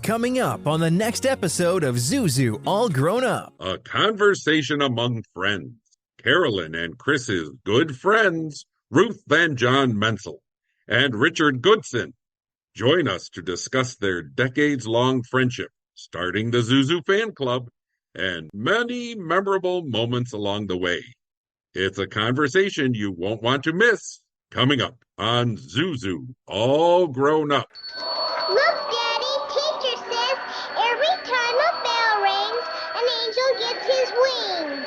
Coming up on the next episode of Zuzu All Grown Up. A conversation among friends. Karolyn and Chris's good friends, Ruth and John Mencl, and Richard Goodson. Join us to discuss their decades-long friendship, starting the Zuzu Fan Club, and many memorable moments along the way. It's a conversation you won't want to miss. Coming up on Zuzu All Grown Up. Look, Daddy, teacher says every time a bell rings, an angel gets his wings.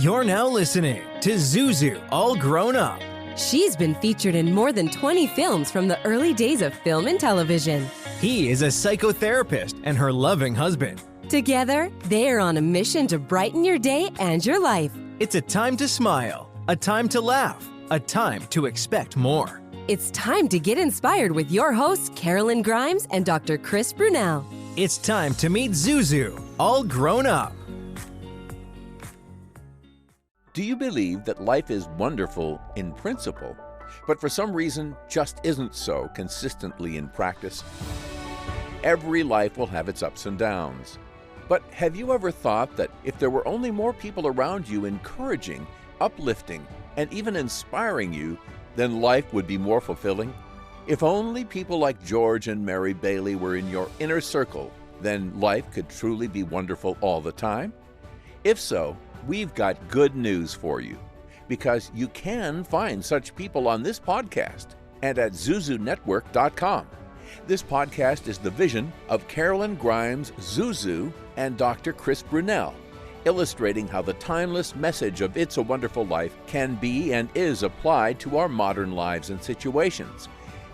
You're now listening to Zuzu All Grown Up. She's been featured in more than 20 films from the early days of film and television. He is a psychotherapist and her loving husband. Together, they are on a mission to brighten your day and your life. It's a time to smile, a time to laugh, a time to expect more. It's time to get inspired with your hosts, Karolyn Grimes and Dr. Chris Brunell. It's time to meet Zuzu, all grown up. Do you believe that life is wonderful in principle, but for some reason just isn't so consistently in practice? Every life will have its ups and downs. But have you ever thought that if there were only more people around you encouraging, uplifting, and even inspiring you, then life would be more fulfilling? If only people like George and Mary Bailey were in your inner circle, then life could truly be wonderful all the time? If so, we've got good news for you, because you can find such people on this podcast and at zuzunetwork.com. This podcast is the vision of Karolyn Grimes, Zuzu, and Dr. Chris Brunell, illustrating how the timeless message of It's a Wonderful Life can be and is applied to our modern lives and situations.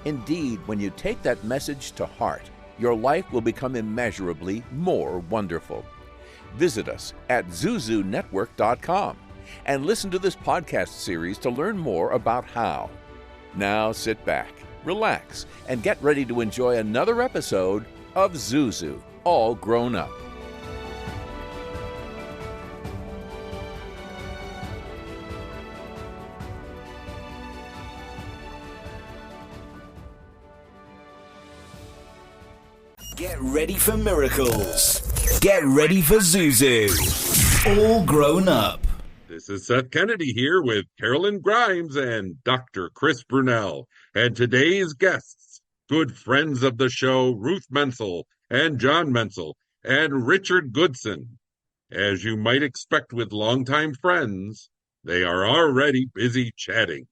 Indeed, when you take that message to heart, your life will become immeasurably more wonderful. Visit us at zuzunetwork.com and listen to this podcast series to learn more about how. Now sit back, relax, and get ready to enjoy another episode of Zuzu All Grown Up. Get ready for miracles. Get ready for Zuzu. All grown up. This is Seth Kennedy here with Karolyn Grimes and Dr. Chris Brunell. And today's guests, good friends of the show, Ruth Mencl and John Mencl, and Richard Goodson. As you might expect with longtime friends, they are already busy chatting.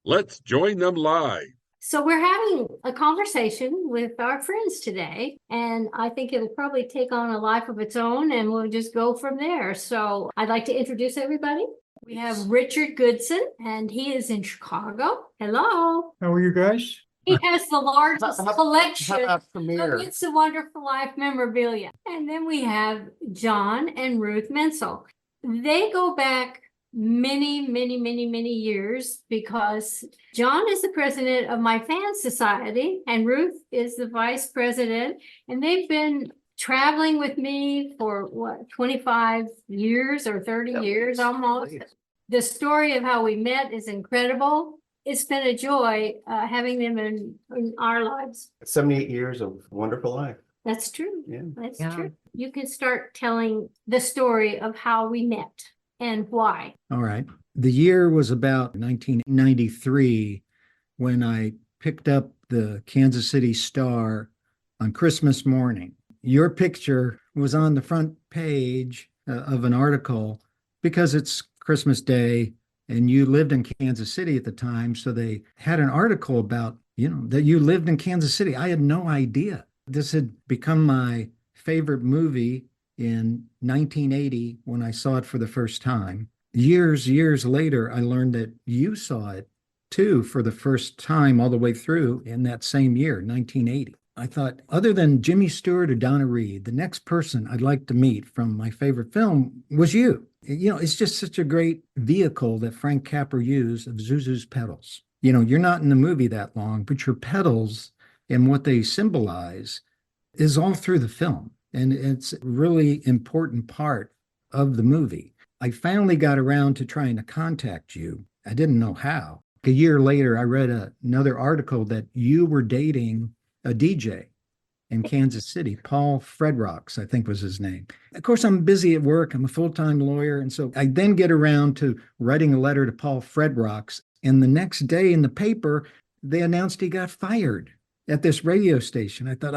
Let's join them live. So we're having a conversation with our friends today, and I think it'll probably take on a life of its own, and we'll just go from there. So I'd like to introduce everybody. We have Richard Goodson, and he is in Chicago. Hello. How are you guys? He has the largest collection of premiere? It's a Wonderful Life memorabilia. And then we have John and Ruth Mencl. They go back many years, because John is the president of my fan society and Ruth is the vice president, and they've been traveling with me for 25 years or 30 years almost. The story of how we met is incredible. It's been a joy having them in our lives. 78 years of wonderful life. That's true. Yeah. That's true. You can start telling the story of how we met and why. All right. The year was about 1993 when I picked up the Kansas City Star on Christmas morning. Your picture was on the front page of an article because it's Christmas Day and you lived in Kansas City at the time. So they had an article about, that you lived in Kansas City. I had no idea. This had become my favorite movie in 1980 when I saw it for the first time. Years later, I learned that you saw it too for the first time all the way through in that same year, 1980. I thought, other than Jimmy Stewart or Donna Reed, the next person I'd like to meet from my favorite film was you. It's just such a great vehicle that Frank Capra used of Zuzu's pedals. You're not in the movie that long, but your pedals and what they symbolize is all through the film. And it's a really important part of the movie. I finally got around to trying to contact you. I didn't know how. A year later, I read another article that you were dating a DJ in Kansas City. Paul Fredrocks, I think was his name. Of course, I'm busy at work. I'm a full-time lawyer. And so I then get around to writing a letter to Paul Fredrocks. And the next day in the paper, they announced he got fired at this radio station. I thought,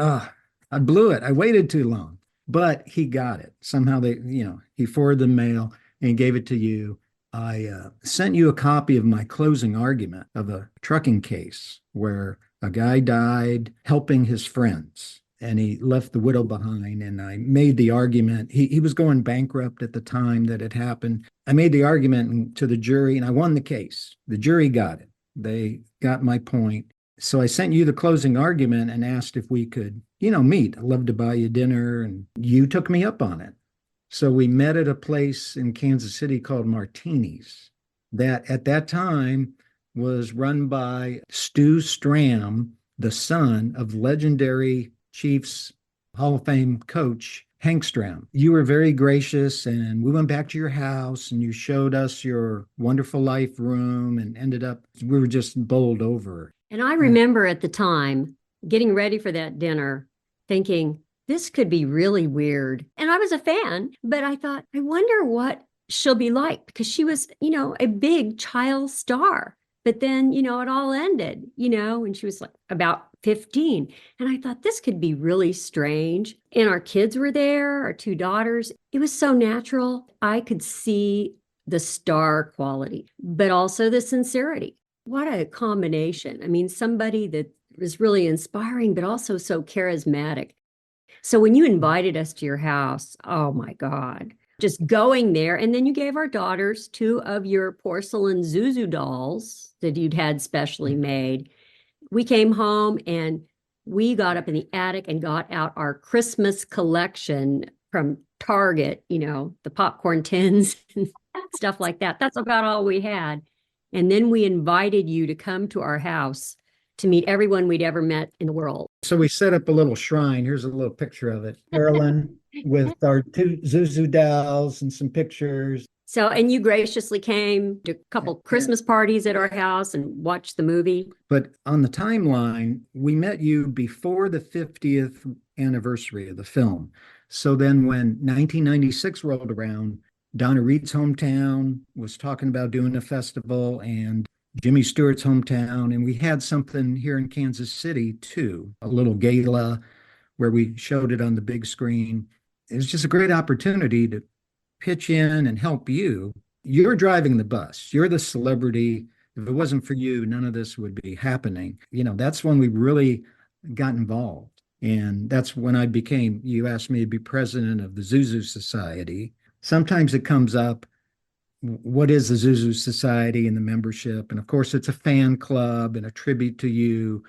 I blew it. I waited too long. But he got it. Somehow he forwarded the mail and gave it to you. I sent you a copy of my closing argument of a trucking case where a guy died helping his friends and he left the widow behind. And I made the argument. He was going bankrupt at the time that it happened. I made the argument to the jury and I won the case. The jury got it. They got my point. So I sent you the closing argument and asked if we could, meet. I'd love to buy you dinner. And you took me up on it. So we met at a place in Kansas City called Martini's that at that time was run by Stu Stram, the son of legendary Chiefs Hall of Fame coach Hank Stram. You were very gracious and we went back to your house and you showed us your wonderful life room and ended up, we were just bowled over. And I remember at the time getting ready for that dinner thinking, this could be really weird. And I was a fan, but I thought, I wonder what she'll be like because she was, a big child star. But then, it all ended, and she was like about 15. And I thought this could be really strange. And our kids were there, our two daughters. It was so natural. I could see the star quality, but also the sincerity. What a combination. I mean, somebody that was really inspiring, but also so charismatic. So when you invited us to your house, oh my God, just going there. And then you gave our daughters 2 of your porcelain Zuzu dolls that you'd had specially made. We came home and we got up in the attic and got out our Christmas collection from Target, the popcorn tins and stuff like that. That's about all we had. And then we invited you to come to our house to meet everyone we'd ever met in the world. So we set up a little shrine. Here's a little picture of it. Karolyn with our 2 Zuzu dolls and some pictures. So, and you graciously came to a couple Christmas parties at our house and watched the movie. But on the timeline, we met you before the 50th anniversary of the film. So then when 1996 rolled around, Donna Reed's hometown was talking about doing a festival and Jimmy Stewart's hometown. And we had something here in Kansas City too, a little gala where we showed it on the big screen. It was just a great opportunity to pitch in and help you. You're driving the bus. You're the celebrity. If it wasn't for you, none of this would be happening. That's when we really got involved. And that's when you asked me to be president of the Zuzu Society. Sometimes it comes up, what is the Zuzu Society and the membership? And of course, it's a fan club and a tribute to you.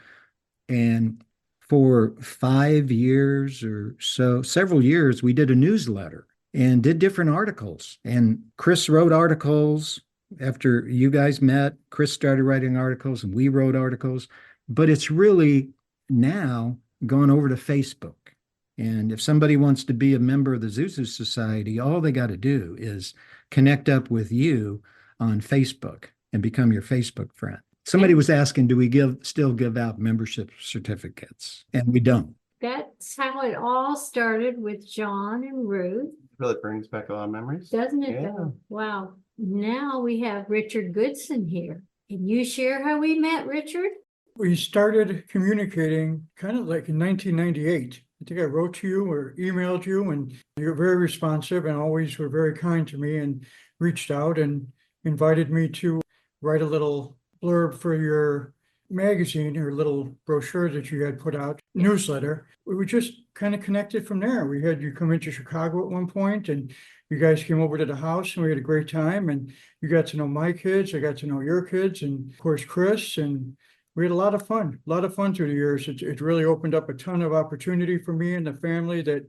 And for 5 years or so, several years, we did a newsletter and did different articles. And Chris wrote articles after you guys met. Chris started writing articles and we wrote articles. But it's really now gone over to Facebook. And if somebody wants to be a member of the Zuzu Society, all they got to do is connect up with you on Facebook and become your Facebook friend. Somebody was asking, do we still give out membership certificates? And we don't. That's how it all started with John and Ruth. Really brings back a lot of memories. Doesn't it? Yeah. Though? Wow. Now we have Richard Goodson here. Can you share how we met, Richard? We started communicating kind of like in 1998. I think I wrote to you or emailed you, and you were very responsive and always were very kind to me and reached out and invited me to write a little blurb for your magazine or little brochure that you had put out, newsletter. We just kind of connected from there. We had you come into Chicago at one point and you guys came over to the house and we had a great time, and you got to know my kids. I got to know your kids and of course, Chris, and we had a lot of fun through the years. It really opened up a ton of opportunity for me and the family that,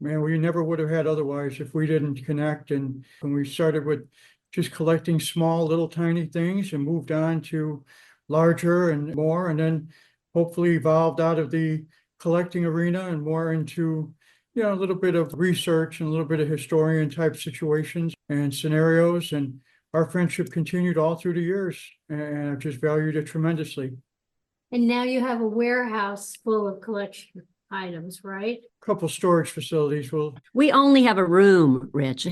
man, we never would have had otherwise if we didn't connect. And when we started with just collecting small, little tiny things and moved on to larger and more, and then hopefully evolved out of the collecting arena and more into, a little bit of research and a little bit of historian type situations and scenarios. And our friendship continued all through the years, and I've just valued it tremendously. And now you have a warehouse full of items, right? Couple storage facilities will, We only have a room, Rich.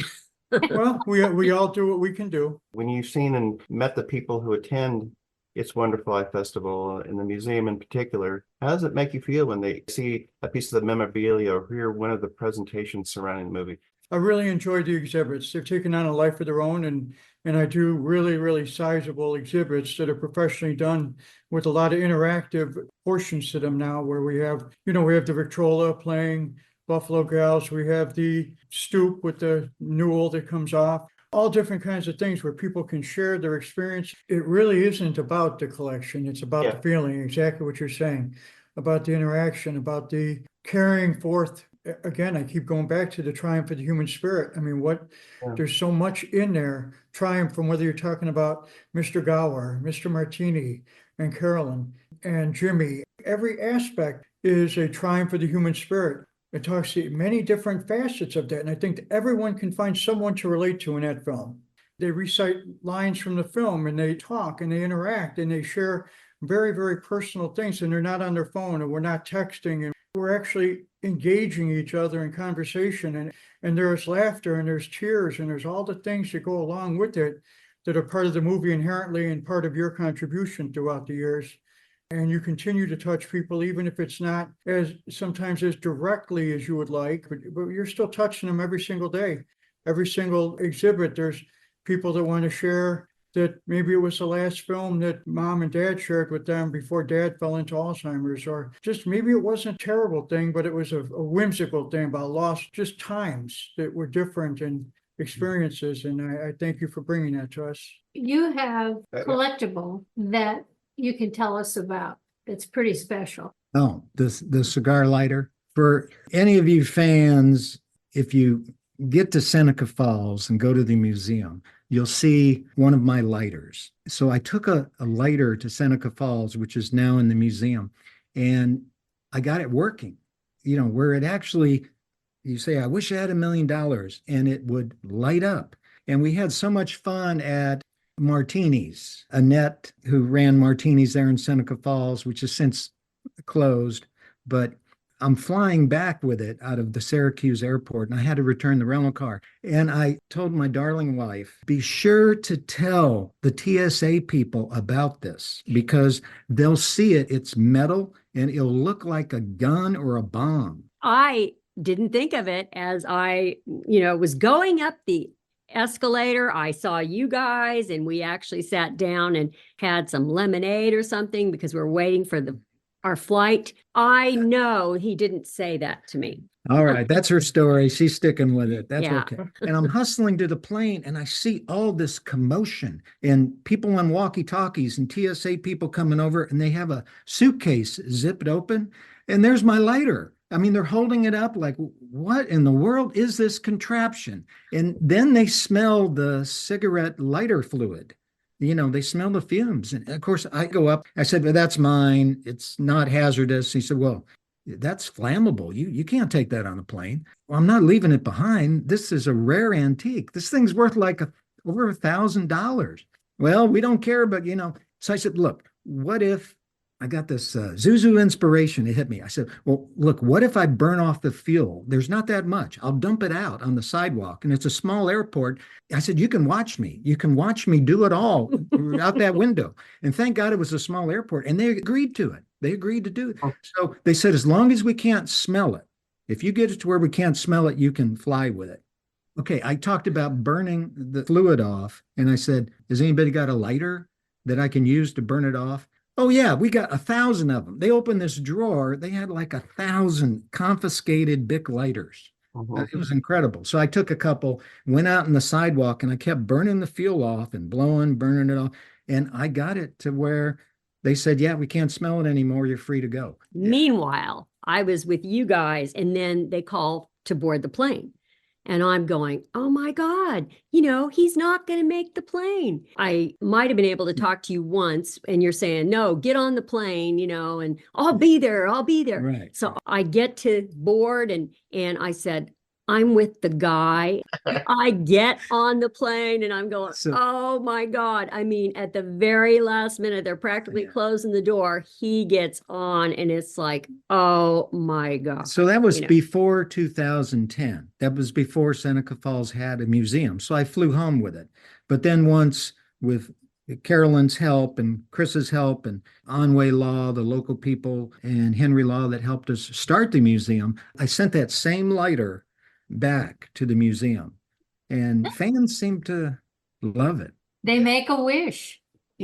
well, we all do what we can do. When you've seen and met the people who attend It's Wonderful Life Festival and the museum in particular, how does it make you feel when they see a piece of the memorabilia or hear one of the presentations surrounding the movie? I really enjoy the exhibits. They're taking on a life of their own, and I do really, really sizable exhibits that are professionally done with a lot of interactive portions to them now, where we have the Victrola playing Buffalo Gals, we have the stoop with the newel that comes off, all different kinds of things where people can share their experience. It really isn't about the collection. It's about the feeling, exactly what you're saying, about the interaction, about the carrying forth. Again, I keep going back to the triumph of the human spirit. I mean, there's so much in there. Triumph from whether you're talking about Mr. Gower, Mr. Martini, and Karolyn, and Jimmy. Every aspect is a triumph of the human spirit. It talks to many different facets of that. And I think that everyone can find someone to relate to in that film. They recite lines from the film, and they talk and they interact and they share very, very personal things. And they're not on their phone, and we're not texting, and we're actually engaging each other in conversation, and there's laughter and there's tears and there's all the things that go along with it that are part of the movie inherently and part of your contribution throughout the years. And you continue to touch people, even if it's not sometimes as directly as you would like, but you're still touching them every single day. Every single exhibit, there's people that want to share that maybe it was the last film that mom and dad shared with them before dad fell into Alzheimer's, or just maybe it wasn't a terrible thing, but it was a whimsical thing about lost, just times that were different and experiences. And I thank you for bringing that to us. You have collectible that you can tell us about. It's pretty special. Oh, the cigar lighter. For any of you fans, if you get to Seneca Falls and go to the museum, you'll see one of my lighters. So I took a lighter to Seneca Falls, which is now in the museum, and I got it working, where it actually, you say, I wish I had $1 million, and it would light up. And we had so much fun at Martini's. Annette, who ran Martini's there in Seneca Falls, which has since closed, but I'm flying back with it out of the Syracuse airport, and I had to return the rental car. And I told my darling wife, be sure to tell the TSA people about this, because they'll see it. It's metal, and it'll look like a gun or a bomb. I didn't think of it as I, was going up the escalator. I saw you guys, and we actually sat down and had some lemonade or something because we're waiting for our flight. I know he didn't say that to me. All right. That's her story. She's sticking with it. That's okay. And I'm hustling to the plane, and I see all this commotion and people on walkie-talkies and TSA people coming over, and they have a suitcase zipped open, and there's my lighter. I mean, they're holding it up like, what in the world is this contraption? And then they smell the cigarette lighter fluid. They smell the fumes. And of course, I go up. I said, well, that's mine. It's not hazardous. He said, well, that's flammable. You can't take that on a plane. Well, I'm not leaving it behind. This is a rare antique. This thing's worth like over $1,000. Well, we don't care, but So I said, look, what if I got this Zuzu inspiration? It hit me. I said, well, look, what if I burn off the fuel? There's not that much. I'll dump it out on the sidewalk, and it's a small airport. I said, you can watch me. You can watch me do it all out that window. And thank God it was a small airport, and they agreed to it. They agreed to do it. So they said, as long as we can't smell it, if you get it to where we can't smell it, you can fly with it. Okay, I talked about burning the fluid off, and I said, has anybody got a lighter that I can use to burn it off? Oh, yeah, we got 1,000 of them. They opened this drawer. They had like 1,000 confiscated Bic lighters. It was incredible. So I took a couple, went out on the sidewalk, and I kept burning the fuel off and burning it off. And I got it to where they said, yeah, we can't smell it anymore. You're free to go. Meanwhile, I was with you guys, and then they called to board the plane. And I'm going, oh my God, he's not going to make the plane. I might have been able to talk to you once, and you're saying, no, get on the plane, and I'll be there. Right. So I get to board, and I said, I'm with the guy. I get on the plane and I'm going, So- oh my God. I mean, at the very last minute, they're practically closing the door. He gets on and it's like, oh my God. So that was You know. before 2010. That was before Seneca Falls had a museum. So I flew home with it. But then once, with Karolyn's help and Chris's help and Onway Law, the local people, and Henry Law that helped us start the museum, I sent that same lighter back to the museum. And fans seem to love it. They make a wish.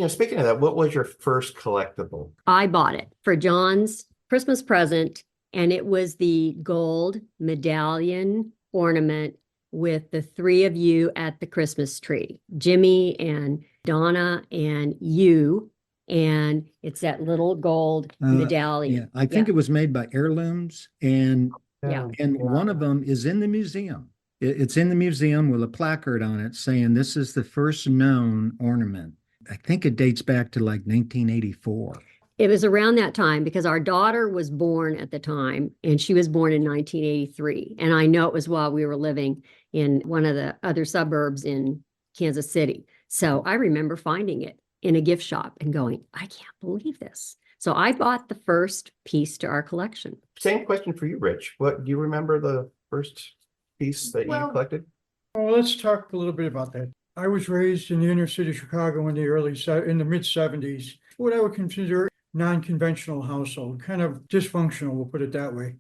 Speaking of that, what was your first collectible? I bought it for John's Christmas present, and it was the gold medallion ornament with the three of you at the Christmas tree, Jimmy and Donna and you. And it's that little gold medallion. Yeah, I think it was made by Heirlooms, and Yeah. one of them is in the museum. It's in the museum with a placard on it saying this is the first known ornament. I think it dates back to like 1984. It was around that time because our daughter was born at the time, and she was born in 1983. And I know it was while we were living in one of the other suburbs in Kansas City. So I remember finding it in a gift shop and going, I can't believe this. So I bought the first piece to our collection. Same question for you, Rich. What do you remember the first piece that you collected? Well, let's talk a little bit about that. I was raised in the inner city of Chicago in the mid 70s. What I would consider non-conventional household, kind of dysfunctional, we'll put it that way.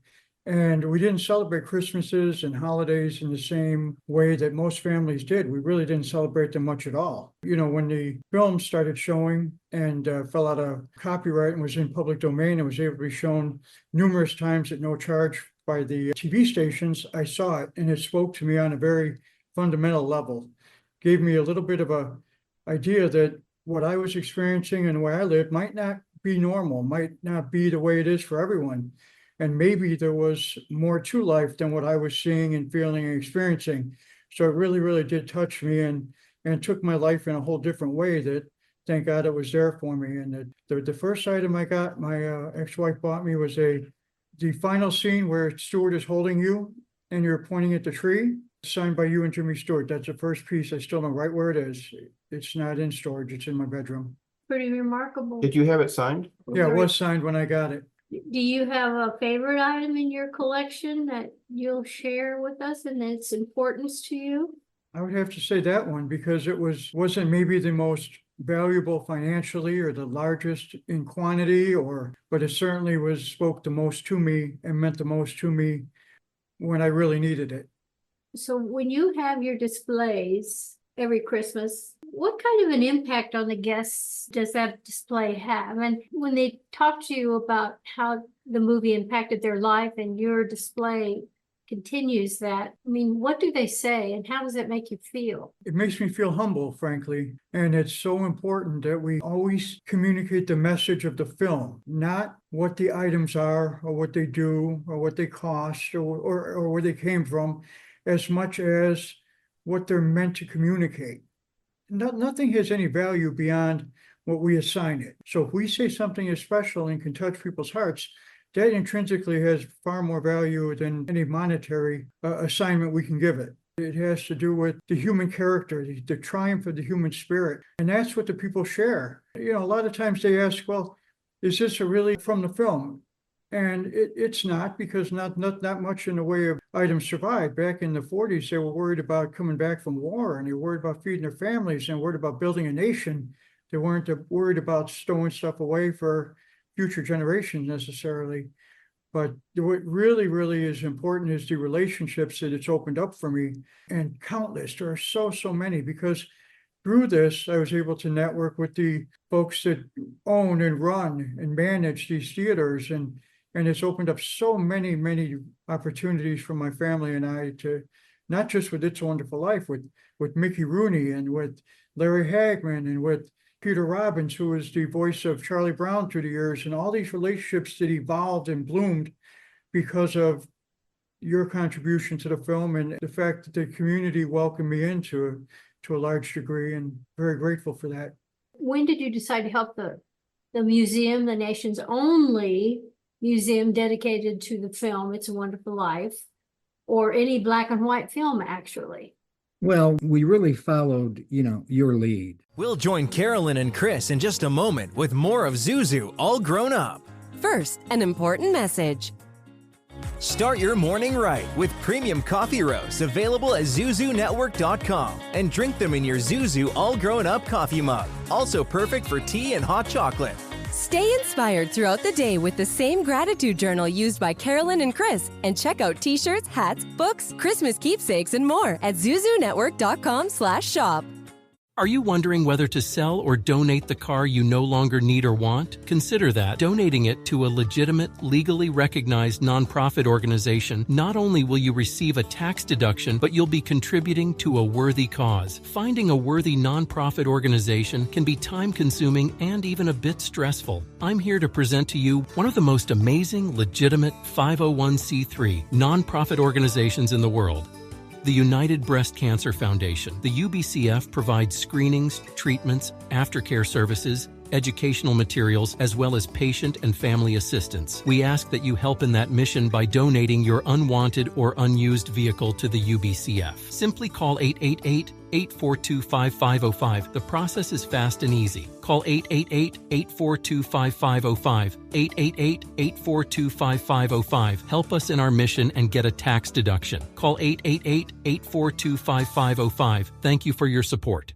And we didn't celebrate Christmases and holidays in the same way that most families did. We really didn't celebrate them much at all. When the film started showing and fell out of copyright and was in public domain and was able to be shown numerous times at no charge by the TV stations, I saw it and it spoke to me on a very fundamental level. Gave me a little bit of a idea that what I was experiencing and the way I lived might not be normal, might not be the way it is for everyone. And maybe there was more to life than what I was seeing and feeling and experiencing. So it really, really did touch me and took my life in a whole different way that, thank God, it was there for me. And the first item I got, my ex-wife bought me, was the final scene where Stewart is holding you and you're pointing at the tree, signed by you and Jimmy Stewart. That's the first piece. I still know right where it is. It's not in storage. It's in my bedroom. Pretty remarkable. Did you have it signed? Yeah, it was signed when I got it. Do you have a favorite item in your collection that you'll share with us and its importance to you? I would have to say that one because it wasn't maybe the most valuable financially or the largest in quantity, but it certainly spoke the most to me and meant the most to me when I really needed it. So when you have your displays every Christmas, what kind of an impact on the guests does that display have? And when they talk to you about how the movie impacted their life and your display continues that, I mean, what do they say and how does it make you feel? It makes me feel humble, frankly. And it's so important that we always communicate the message of the film, not what the items are or what they do or what they cost or where they came from, as much as what they're meant to communicate. Nothing has any value beyond what we assign it. So if we say something is special and can touch people's hearts, that intrinsically has far more value than any monetary assignment we can give it. It has to do with the human character, the triumph of the human spirit. And that's what the people share. A lot of times they ask, well, is this really from the film? And it's not, because not much in the way of items survived. Back in the 40s, they were worried about coming back from war, and they were worried about feeding their families and worried about building a nation. They weren't worried about stowing stuff away for future generations necessarily. But what really, really is important is the relationships that it's opened up for me, and countless. There are so many, because through this, I was able to network with the folks that own and run and manage these theaters, and it's opened up so many opportunities for my family and I to, not just with It's a Wonderful Life, with Mickey Rooney and with Larry Hagman and with Peter Robbins, who was the voice of Charlie Brown through the years, and all these relationships that evolved and bloomed because of your contribution to the film and the fact that the community welcomed me into to a large degree, and very grateful for that. When did you decide to help the museum, the nation's only museum dedicated to the film It's a Wonderful Life? or any black and white film, actually. Well, we really followed, your lead. We'll join Karolyn and Chris in just a moment with more of Zuzu All Grown Up. First, an important message. Start your morning right with premium coffee roasts available at ZuzuNetwork.com and drink them in your Zuzu All Grown Up coffee mug. Also perfect for tea and hot chocolate. Stay inspired throughout the day with the same gratitude journal used by Karolyn and Chris, and check out t-shirts, hats, books, Christmas keepsakes, and more at ZuzuNetwork.com/shop. Are you wondering whether to sell or donate the car you no longer need or want? Consider that. Donating it to a legitimate, legally recognized nonprofit organization, not only will you receive a tax deduction, but you'll be contributing to a worthy cause. Finding a worthy nonprofit organization can be time-consuming and even a bit stressful. I'm here to present to you one of the most amazing, legitimate 501c3 nonprofit organizations in the world. The United Breast Cancer Foundation. The UBCF provides screenings, treatments, aftercare services, educational materials, as well as patient and family assistance. We ask that you help in that mission by donating your unwanted or unused vehicle to the UBCF. Simply call 888-842-5505. The process is fast and easy. Call 888-842-5505. 888-842-5505. Help us in our mission and get a tax deduction. Call 888-842-5505. Thank you for your support.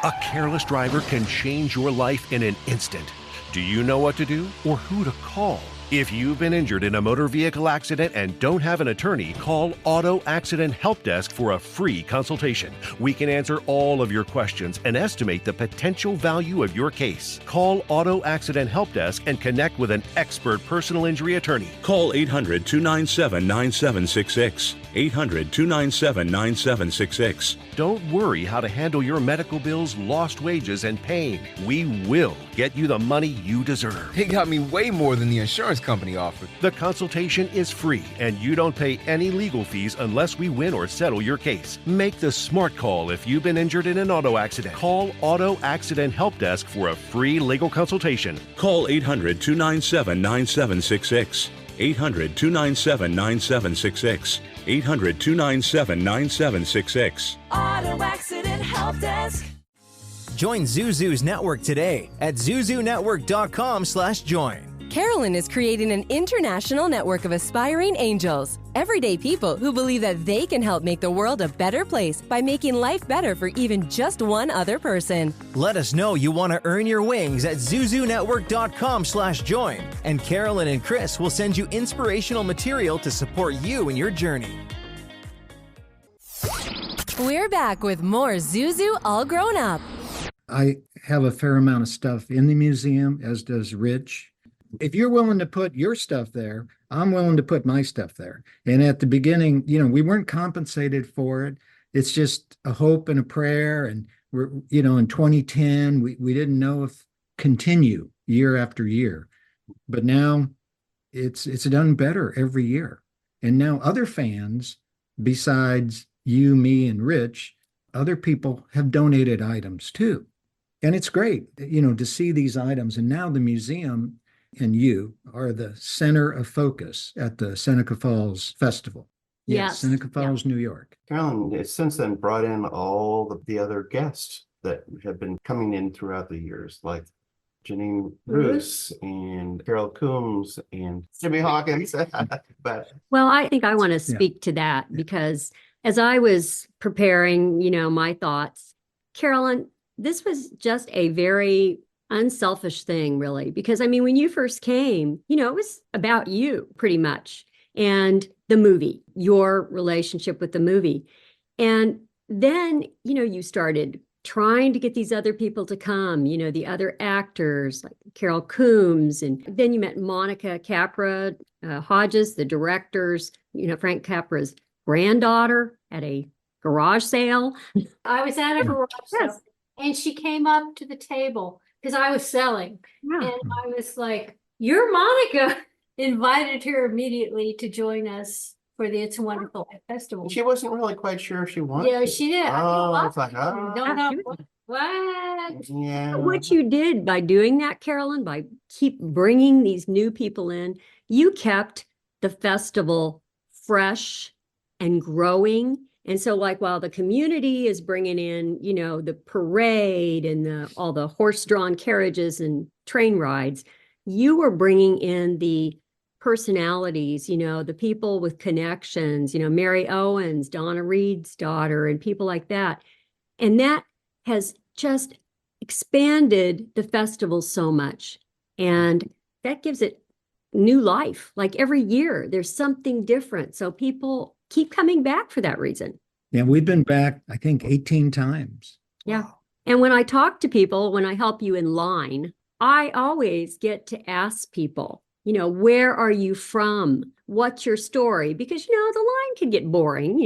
A careless driver can change your life in an instant. Do you know what to do or who to call? If you've been injured in a motor vehicle accident and don't have an attorney, call Auto Accident Help Desk for a free consultation. We can answer all of your questions and estimate the potential value of your case. Call Auto Accident Help Desk and connect with an expert personal injury attorney. Call 800-297-9766. 800-297-9766. Don't worry how to handle your medical bills, lost wages, and pain. We will get you the money you deserve. They got me way more than the insurance company offered. The consultation is free, and you don't pay any legal fees unless we win or settle your case. Make the smart call if you've been injured in an auto accident. Call Auto Accident Help Desk for a free legal consultation. Call 800-297-9766. 800-297-9766. 800-297-9766. Auto Accident Help Desk. Join Zuzu's network today at ZuzuNetwork.com/join. Karolyn is creating an international network of aspiring angels, everyday people who believe that they can help make the world a better place by making life better for even just one other person. Let us know you want to earn your wings at ZuzuNetwork.com/join, and Karolyn and Chris will send you inspirational material to support you in your journey. We're back with more Zuzu All Grown Up. I have a fair amount of stuff in the museum, as does Rich. If you're willing to put your stuff there, I'm willing to put my stuff there. And at the beginning, we weren't compensated for it. It's just a hope and a prayer. And we're, in 2010, we didn't know if continue year after year, but now it's done better every year. And now other fans, besides you, me, and Rich, other people have donated items too. And it's great, to see these items. And now the museum and you are the center of focus at the Seneca Falls Festival. Yes. Seneca Falls, New York. Carolyn has since then brought in all the other guests that have been coming in throughout the years, like Janine Bruce and Carol Coombs and Jimmy Hawkins. Well, I think I want to speak to that because as I was preparing, my thoughts, Karolyn, this was just a very unselfish thing, really, because when you first came, it was about you pretty much and the movie, your relationship with the movie. And then, you started trying to get these other people to come, the other actors like Carol Coombs. And then you met Monica Capra, Hodges, the directors, Frank Capra's granddaughter at a garage sale. I was at a garage sale and she came up to the table because I was selling. And I was like, "You're Monica." Invited her immediately to join us for the It's a Wonderful Life Festival. She wasn't really quite sure if she wanted Yeah, to. she did. Oh, it's like, oh. Don't know what? Yeah. What you did by doing that, Karolyn, by keep bringing these new people in, you kept the festival fresh and growing. And so like while the community is bringing in, the parade and all the horse-drawn carriages and train rides, you were bringing in the personalities, the people with connections, Mary Owens, Donna Reed's daughter, and people like that. And that has just expanded the festival so much. And that gives it new life. Like every year, there's something different. So people keep coming back for that reason. Yeah, we've been back, I think, 18 times. Yeah. And when I talk to people, when I help you in line, I always get to ask people, where are you from? What's your story? Because, the line can get boring,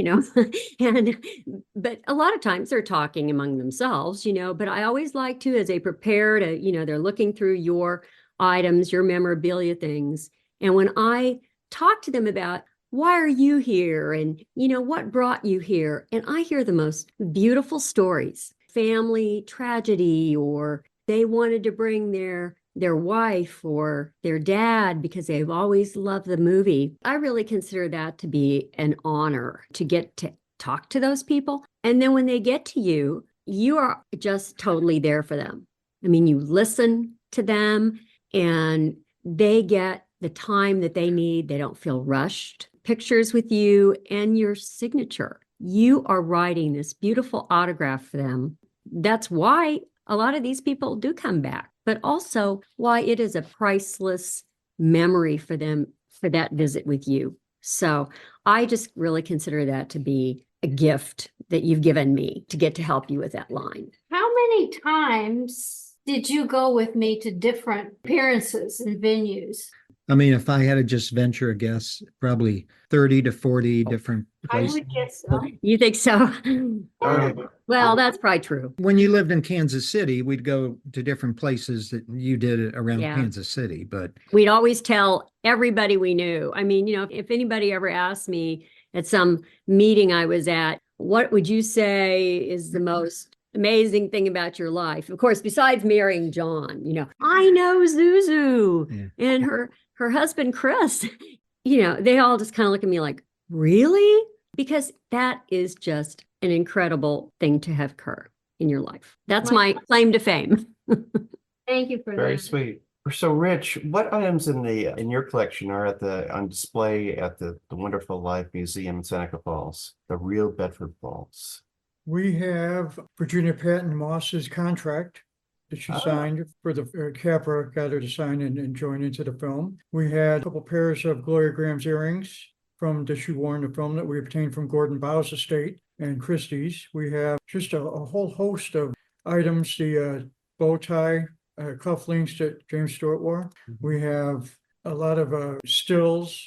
but a lot of times they're talking among themselves, but I always like to, as they prepare to, they're looking through your items, your memorabilia things. And when I talk to them about why are you here? And, what brought you here? And I hear the most beautiful stories, family tragedy, or they wanted to bring their wife or their dad because they've always loved the movie. I really consider that to be an honor to get to talk to those people. And then when they get to you, you are just totally there for them. I mean, you listen to them and they get the time that they need. They don't feel rushed. Pictures with you and your signature. You are writing this beautiful autograph for them. That's why a lot of these people do come back, but also why it is a priceless memory for them for that visit with you. So I just really consider that to be a gift that you've given me to get to help you with that line. How many times did you go with me to different appearances and venues? I mean, if I had to just venture a guess, probably 30 to 40 different places. I would guess so. You think so? Well, that's probably true. When you lived in Kansas City, we'd go to different places that you did around Kansas City, but we'd always tell everybody we knew. I mean, if anybody ever asked me at some meeting I was at, what would you say is the most amazing thing about your life? Of course, besides marrying John, I know Zuzu and her husband, Chris. They all just kind of look at me like, really? Because that is just an incredible thing to have occur in your life. That's my claim to fame. Thank you for that. Very sweet. So, Rich, what items in your collection are on display at the Wonderful Life Museum in Seneca Falls, the real Bedford Falls? We have Virginia Patton Moss's contract that she signed for the Capra got her to sign and join into the film. We had a couple pairs of Gloria Graham's earrings that she wore in the film that we obtained from Gordon Bow's estate and Christie's. We have just a whole host of items, the bow tie, cufflinks that James Stewart wore. We have a lot of stills,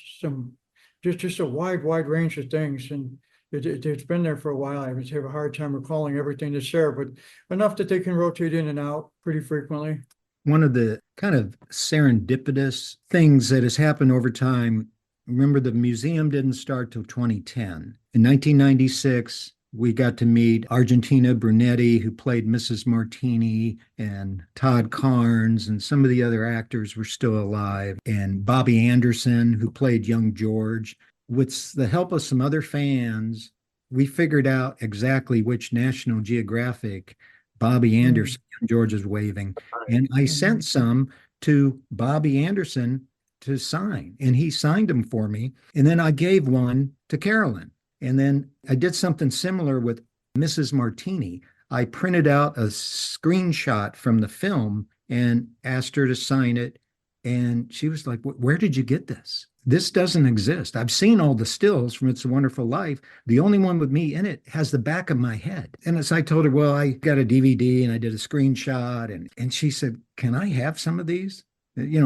just a wide range of things. And it's been there for a while. I would have a hard time recalling everything that's there, but enough that they can rotate in and out pretty frequently. One of the kind of serendipitous things that has happened over time, remember the museum didn't start till 2010. In 1996, we got to meet Argentina Brunetti, who played Mrs. Martini, and Todd Carnes, and some of the other actors were still alive, and Bobby Anderson, who played young George. With the help of some other fans, we figured out exactly which National Geographic Bobby Anderson, George is waving, and I sent some to Bobby Anderson to sign, and he signed them for me. And then I gave one to Karolyn. And then I did something similar with Mrs. Martini. I printed out a screenshot from the film and asked her to sign it. And she was like, where did you get this? This doesn't exist. I've seen all the stills from It's a Wonderful Life. The only one with me in it has the back of my head. And as I told her, well, I got a DVD and I did a screenshot. And she said, can I have some of these?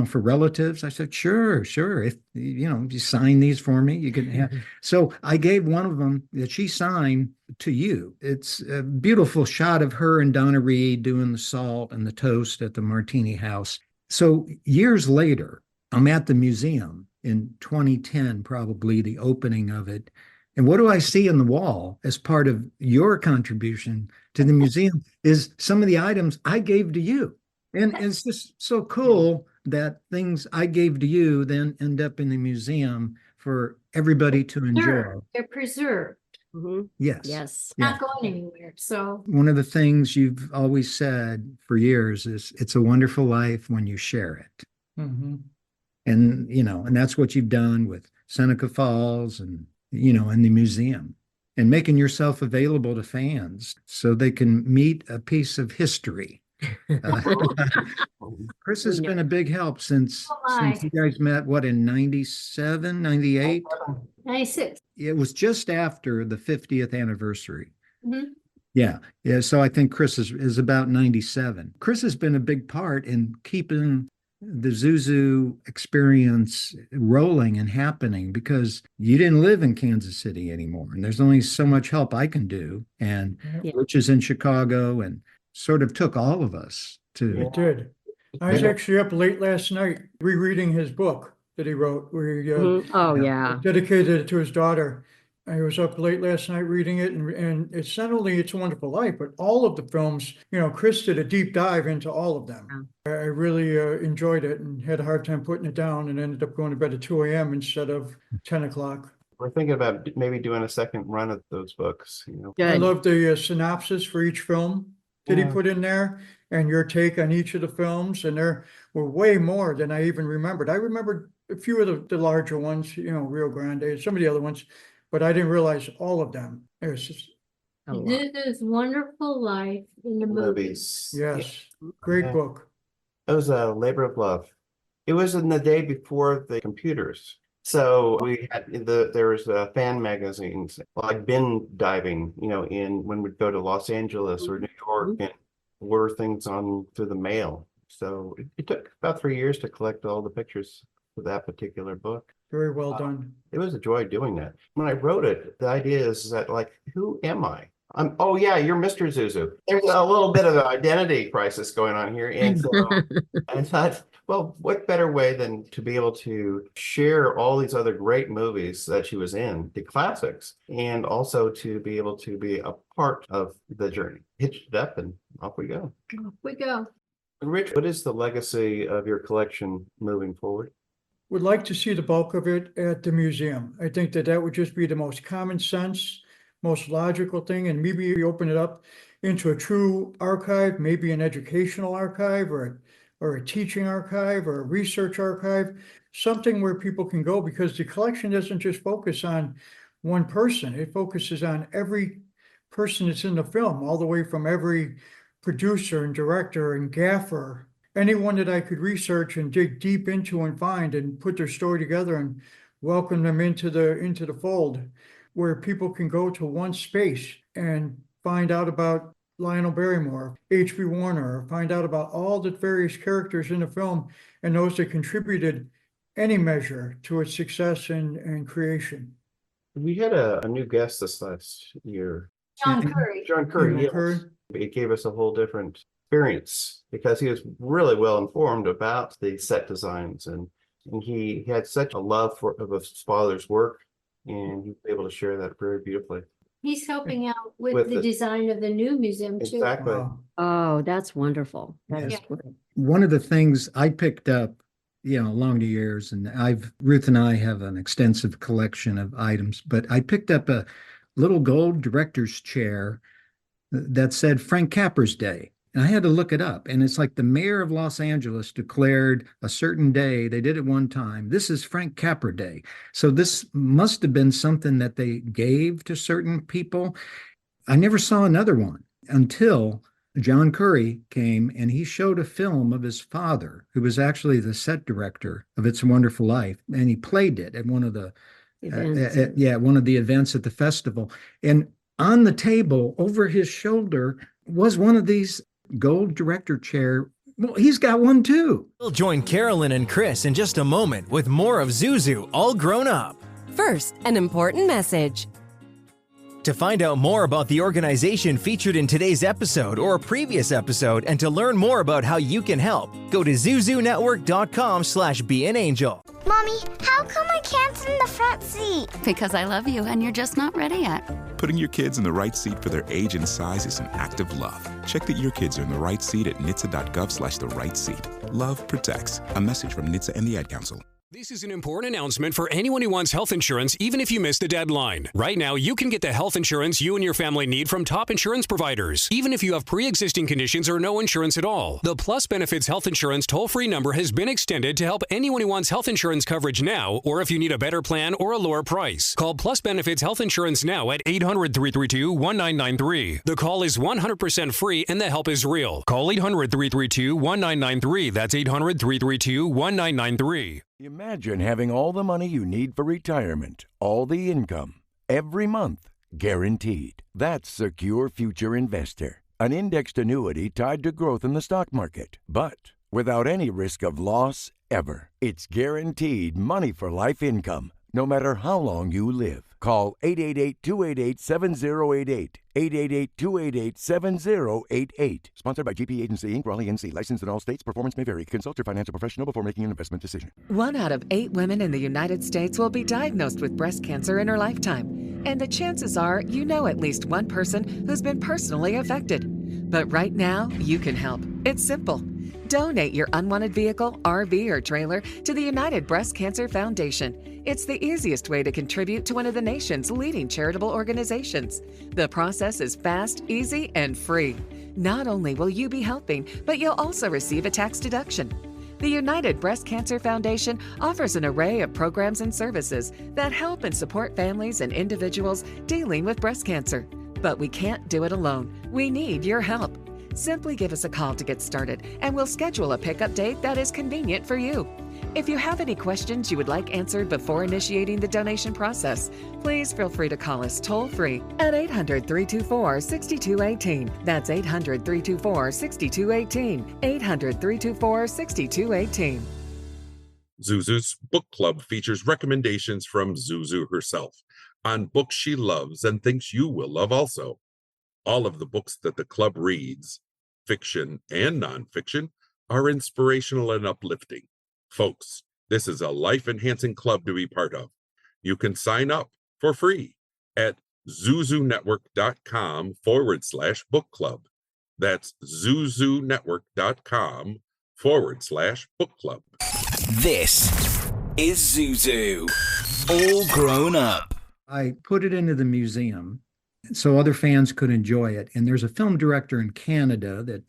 For relatives. I said, sure. If, you sign these for me, you can have. So I gave one of them that she signed to you. It's a beautiful shot of her and Donna Reed doing the salt and the toast at the Martini House. So years later, I'm at the museum in 2010, probably the opening of it. And what do I see on the wall as part of your contribution to the museum is some of the items I gave to you. And it's just so cool that things I gave to you then end up in the museum for everybody to enjoy. They're preserved. Yes. Yes. Not going anywhere. So One of the things you've always said for years is it's a wonderful life when you share it. Mhm. And, and that's what you've done with Seneca Falls and, in the museum, and making yourself available to fans so they can meet a piece of history. Chris has been a big help since you guys met, what, in 97, 98? 96. It was just after the 50th anniversary. Mhm. Yeah. So I think Chris is about 97. Chris has been a big part in keeping the Zuzu experience rolling and happening, because you didn't live in Kansas City anymore. And there's only so much help I can do. And Rich is in Chicago and sort of took all of us to. It did. I was actually up late last night rereading his book that he wrote, where he dedicated it to his daughter. I was up late last night reading it, and it's not only It's a Wonderful Life, but all of the films. Chris did a deep dive into all of them. I really enjoyed it and had a hard time putting it down, and ended up going to bed at 2 a.m. instead of 10 o'clock. We're thinking about maybe doing a second run of those books. I love the synopsis for each film that he put in there, and your take on each of the films. And there were way more than I even remembered. I remembered a few of the larger ones, Rio Grande, some of the other ones, but I didn't realize all of them. It was just Zuzu's Wonderful Life in the movies. Yes, great book. It was a labor of love. It was in the day before the computers. So we had there was fan magazines, like bin diving, in when we'd go to Los Angeles or New York and order things on through the mail. So it took about 3 years to collect all the pictures for that particular book. Very well done. It was a joy doing that. When I wrote it, the idea is that, like, who am I? Oh yeah, you're Mr. Zuzu. There's a little bit of an identity crisis going on here. And so I thought, well, what better way than to be able to share all these other great movies that she was in, the classics, and also to be able to be a part of the journey. Hitched it up and off we go. Off we go. Rich, what is the legacy of your collection moving forward? Would like to see the bulk of it at the museum. I think that would just be the most common sense, most logical thing, and maybe open it up into a true archive, maybe an educational archive or a teaching archive or a research archive, something where people can go, because the collection doesn't just focus on one person. It focuses on every person that's in the film, all the way from every producer and director and gaffer, anyone that I could research and dig deep into and find and put their story together and welcome them into the fold, where people can go to one space and find out about Lionel Barrymore, H.B. Warner, or find out about all the various characters in the film and those that contributed any measure to its success and creation. We had a new guest this last year. John Curry. John Curry, yes. It gave us a whole different experience because he was really well informed about the set designs, and he had such a love of his father's work, and he was able to share that very beautifully. He's helping out with the design of the new museum too. Exactly. Wow. Oh, that's wonderful. That's great. One of the things I picked up, along the years, and Ruth and I have an extensive collection of items, but I picked up a little gold director's chair that said Frank Capra's Day. And I had to look it up. And it's like the mayor of Los Angeles declared a certain day, they did it one time, this is Frank Capra Day. So this must have been something that they gave to certain people. I never saw another one until John Curry came and he showed a film of his father, who was actually the set director of It's a Wonderful Life. And he played it at one of the one of the events at the festival. And on the table over his shoulder was one of these gold director chair. Well, he's got one too. We'll join Karolyn and Chris in just a moment with more of Zuzu All Grown Up. First, an important message. To find out more about the organization featured in today's episode or a previous episode, and to learn more about how you can help, go to zuzunetwork.com/beanangel. Mommy, how come I can't sit in the front seat? Because I love you and you're just not ready yet. Putting your kids in the right seat for their age and size is an act of love. Check that your kids are in the right seat at nhtsa.gov/the right seat. Love protects. A message from NHTSA and the Ad Council. This is an important announcement for anyone who wants health insurance, even if you missed the deadline. Right now, you can get the health insurance you and your family need from top insurance providers, even if you have pre-existing conditions or no insurance at all. The Plus Benefits Health Insurance toll-free number has been extended to help anyone who wants health insurance coverage now, or if you need a better plan or a lower price. Call Plus Benefits Health Insurance now at 800-332-1993. The call is 100% free and the help is real. Call 800-332-1993. That's 800-332-1993. Imagine having all the money you need for retirement, all the income, every month, guaranteed. That's Secure Future Investor, an indexed annuity tied to growth in the stock market, but without any risk of loss ever. It's guaranteed money for life income, no matter how long you live. Call 888-288-7088, 888-288-7088. Sponsored by GP Agency, Inc., Raleigh, NC. Licensed in all states. Performance may vary. Consult your financial professional before making an investment decision. 1 out of 8 women in the United States will be diagnosed with breast cancer in her lifetime. And the chances are you know at least one person who's been personally affected. But right now, you can help. It's simple. Donate your unwanted vehicle, RV, or trailer to the United Breast Cancer Foundation. It's the easiest way to contribute to one of the nation's leading charitable organizations. The process is fast, easy, and free. Not only will you be helping, but you'll also receive a tax deduction. The United Breast Cancer Foundation offers an array of programs and services that help and support families and individuals dealing with breast cancer. But we can't do it alone. We need your help. Simply give us a call to get started, and we'll schedule a pickup date that is convenient for you. If you have any questions you would like answered before initiating the donation process, please feel free to call us toll-free at 800-324-6218. That's 800-324-6218. 800-324-6218. Zuzu's book club features recommendations from Zuzu herself on books she loves and thinks you will love also. All of the books that the club reads, fiction and nonfiction, are inspirational and uplifting. Folks, this is a life-enhancing club to be part of. You can sign up for free at zuzunetwork.com/book club. That's zuzunetwork.com/book club. This is Zuzu, all grown up. I put it into the museum so other fans could enjoy it. And there's a film director in Canada that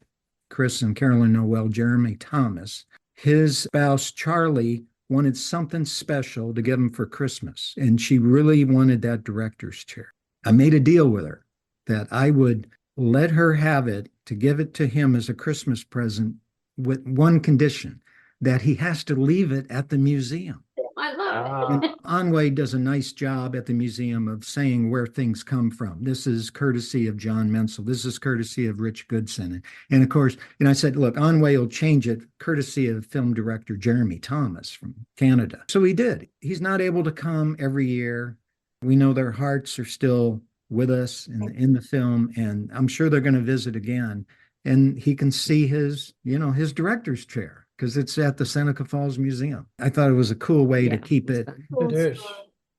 Chris and Karolyn know well, Jeremy Thomas. His spouse, Charlie, wanted something special to give him for Christmas. And she really wanted that director's chair. I made a deal with her that I would let her have it to give it to him as a Christmas present with one condition, that he has to leave it at the museum. I love it. Anway does a nice job at the museum of saying where things come from. This is courtesy of John Mencl. This is courtesy of Rich Goodson. And of course, I said, look, Anway will change it courtesy of film director Jeremy Thomas from Canada. So he did. He's not able to come every year. We know their hearts are still with us in the film, and I'm sure they're going to visit again. And he can see his director's chair, because it's at the Seneca Falls Museum. I thought it was a cool way to keep it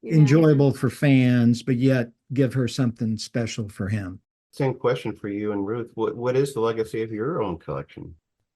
enjoyable for fans, but yet give her something special for him. Same question for you and Ruth. What is the legacy of your own collection?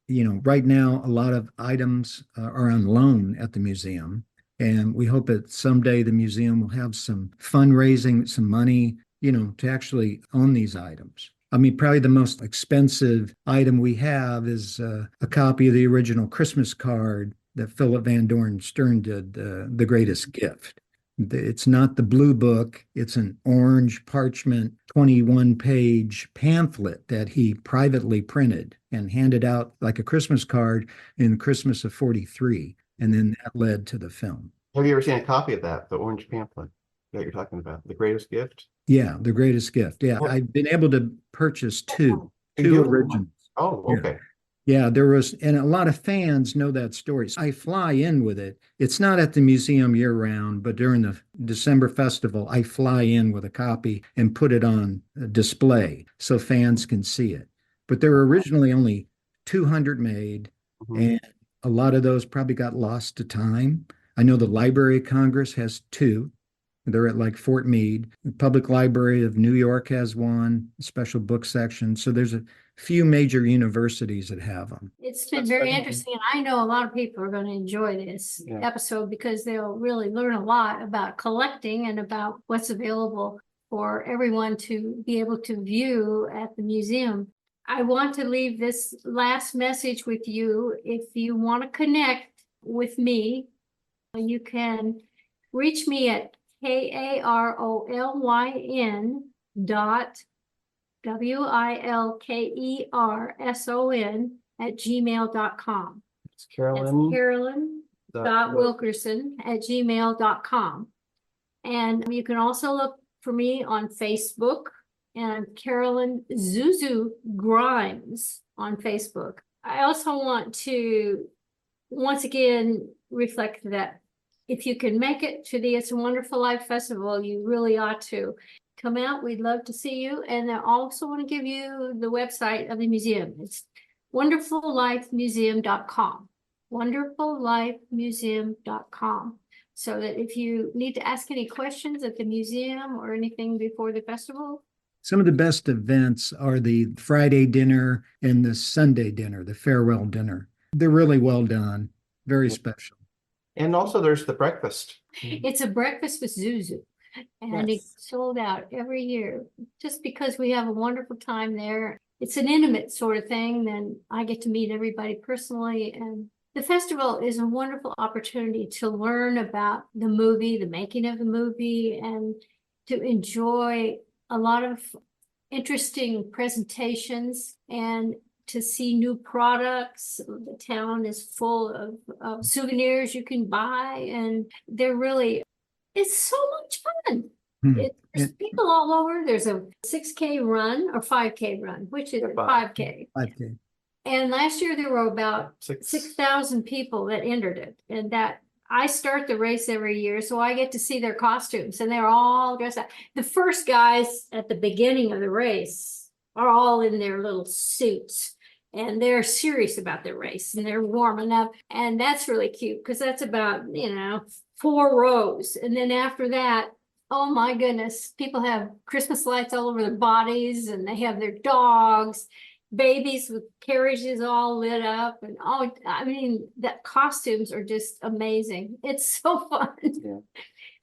Right now, a lot of items are on loan at the museum, and we hope that someday the museum will have some fundraising, some money, to actually own these items. Probably the most expensive item we have is a copy of the original Christmas card that Philip Van Doren Stern did, The Greatest Gift. It's not the blue book. It's an orange parchment 21-page pamphlet that he privately printed and handed out like a Christmas card in Christmas of '43. And then that led to the film. Have you ever seen a copy of that, the orange pamphlet that you're talking about, The Greatest Gift? Yeah, The Greatest Gift. Yeah, I've been able to purchase two originals. Oh, okay. Yeah, there was, and a lot of fans know that story. So I fly in with it. It's not at the museum year round, but during the December festival, I fly in with a copy and put it on display so fans can see it. But there were originally only 200 made, and a lot of those probably got lost to time. I know the Library of Congress has 2. They're at like Fort Meade. The Public Library of New York has one, a special book section. So there's a few major universities that have them. It's been very interesting. And I know a lot of people are going to enjoy this episode because they'll really learn a lot about collecting and about what's available for everyone to be able to view at the museum. I want to leave this last message with you. If you want to connect with me, you can reach me at karolyn.wilkerson@gmail.com. It's Karolyn. Karolyn.wilkerson@gmail.com. And you can also look for me on Facebook and Karolyn Zuzu Grimes on Facebook. I also want to once again reflect that if you can make it to the It's a Wonderful Life Festival, you really ought to come out. We'd love to see you. And I also want to give you the website of the museum. It's wonderfullifemuseum.com. wonderfullifemuseum.com. So that if you need to ask any questions at the museum or anything before the festival. Some of the best events are the Friday dinner and the Sunday dinner, the farewell dinner. They're really well done, very special. And also there's the breakfast. It's a breakfast with Zuzu. And it's sold out every year just because we have a wonderful time there. It's an intimate sort of thing. Then I get to meet everybody personally. And the festival is a wonderful opportunity to learn about the movie, the making of the movie, and to enjoy a lot of interesting presentations and to see new products. The town is full of souvenirs you can buy, and they're really, it's so much fun. There's people all over. There's a 6K run or 5K run, which is 5K. 5K. And last year there were about 6,000 people that entered it. And that I start the race every year, so I get to see their costumes, and they're all dressed up. The first guys at the beginning of the race are all in their little suits, and they're serious about their race, and they're warming up. And that's really cute because that's about, 4 rows. And then after that, oh my goodness, people have Christmas lights all over their bodies, and they have their dogs, babies with carriages all lit up. And the costumes are just amazing. It's so fun. Yeah.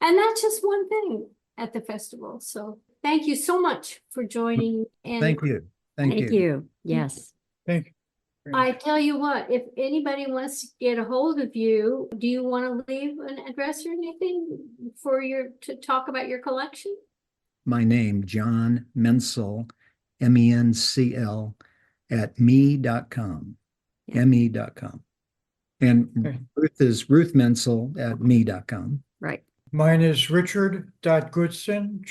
And that's just one thing at the festival. So thank you so much for joining. And Thank you. Thank you. Yes. Thank you. I tell you what, if anybody wants to get a hold of you, do you want to leave an address or anything to talk about your collection? My name, John Mencl, MENCL, at me.com, me.com. And Ruth is Ruth Mencl at me.com. Right. Mine is Richard.Goodson, Goodson,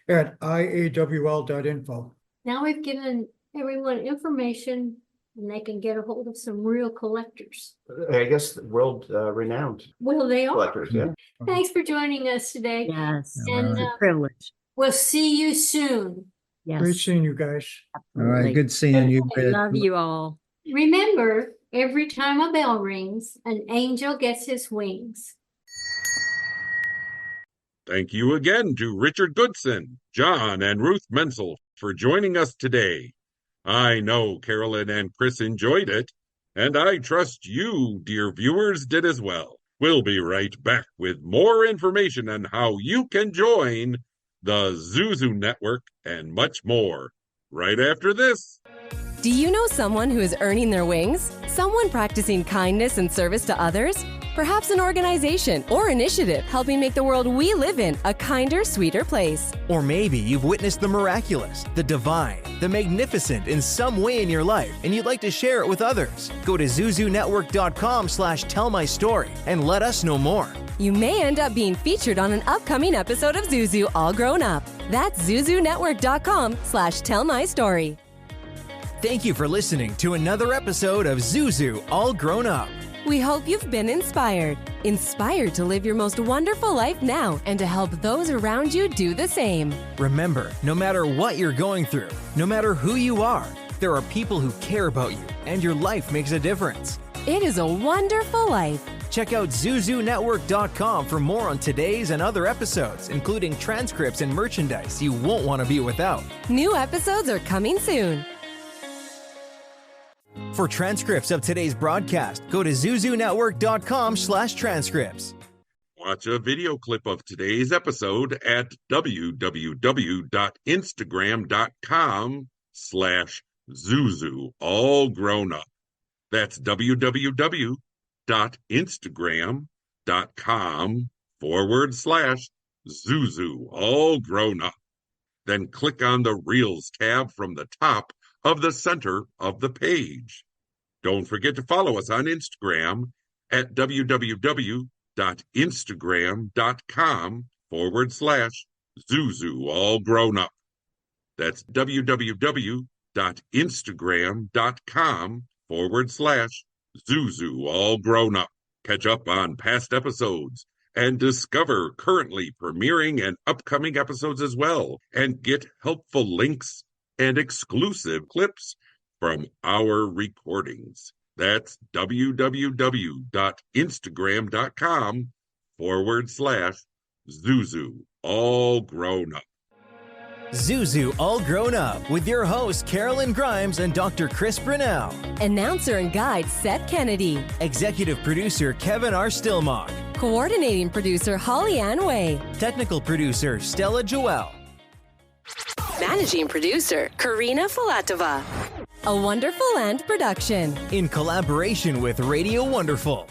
at iawl.info. Now we've given everyone information, and they can get a hold of some real collectors. I guess world renowned. Well, they are. Collectors, yeah. Thanks for joining us today. Yes. And It's a privilege. we'll see you soon. Yes. Great seeing you guys. All right. Good seeing you. I love you all. Remember, every time a bell rings, an angel gets his wings. Thank you again to Richard Goodson, John, and Ruth Mencl for joining us today. I know Karolyn and Chris enjoyed it, and I trust you, dear viewers, did as well. We'll be right back with more information on how you can join the Zuzu Network and much more right after this. Do you know someone who is earning their wings? Someone practicing kindness and service to others? Perhaps an organization or initiative helping make the world we live in a kinder, sweeter place. Or maybe you've witnessed the miraculous, the divine, the magnificent in some way in your life, and you'd like to share it with others. Go to zuzunetwork.com/tellmystory and let us know more. You may end up being featured on an upcoming episode of Zuzu All Grown Up. That's zuzunetwork.com/tellmystory. Thank you for listening to another episode of Zuzu All Grown Up. We hope you've been inspired to live your most wonderful life now and to help those around you do the same. Remember, no matter what you're going through, no matter who you are, there are people who care about you and your life makes a difference. It is a wonderful life. Check out ZuzuNetwork.com for more on today's and other episodes, including transcripts and merchandise you won't want to be without. New episodes are coming soon. For transcripts of today's broadcast, go to ZuzuNetwork.com/transcripts. Watch a video clip of today's episode at www.instagram.com/Zuzu, all grown up. That's www.instagram.com/Zuzu, all grown up. Then click on the Reels tab from the top of the center of the page. Don't forget to follow us on Instagram at www.instagram.com/Zuzu, all grown up. That's www.instagram.com/Zuzu, all grown up. Catch up on past episodes and discover currently premiering and upcoming episodes as well, and get helpful links and exclusive clips from our recordings. That's www.instagram.com/Zuzu, all grown up. Zuzu All Grown Up with your hosts Karolyn Grimes and Dr. Chris Brunell. Announcer and guide Seth Kennedy. Executive producer Kevin R. Stillmock. Coordinating producer Holly Ann Way. Technical producer Stella Joelle. Managing producer Karina Filatova. A Wonderful Land production. In collaboration with Radio Wonderful.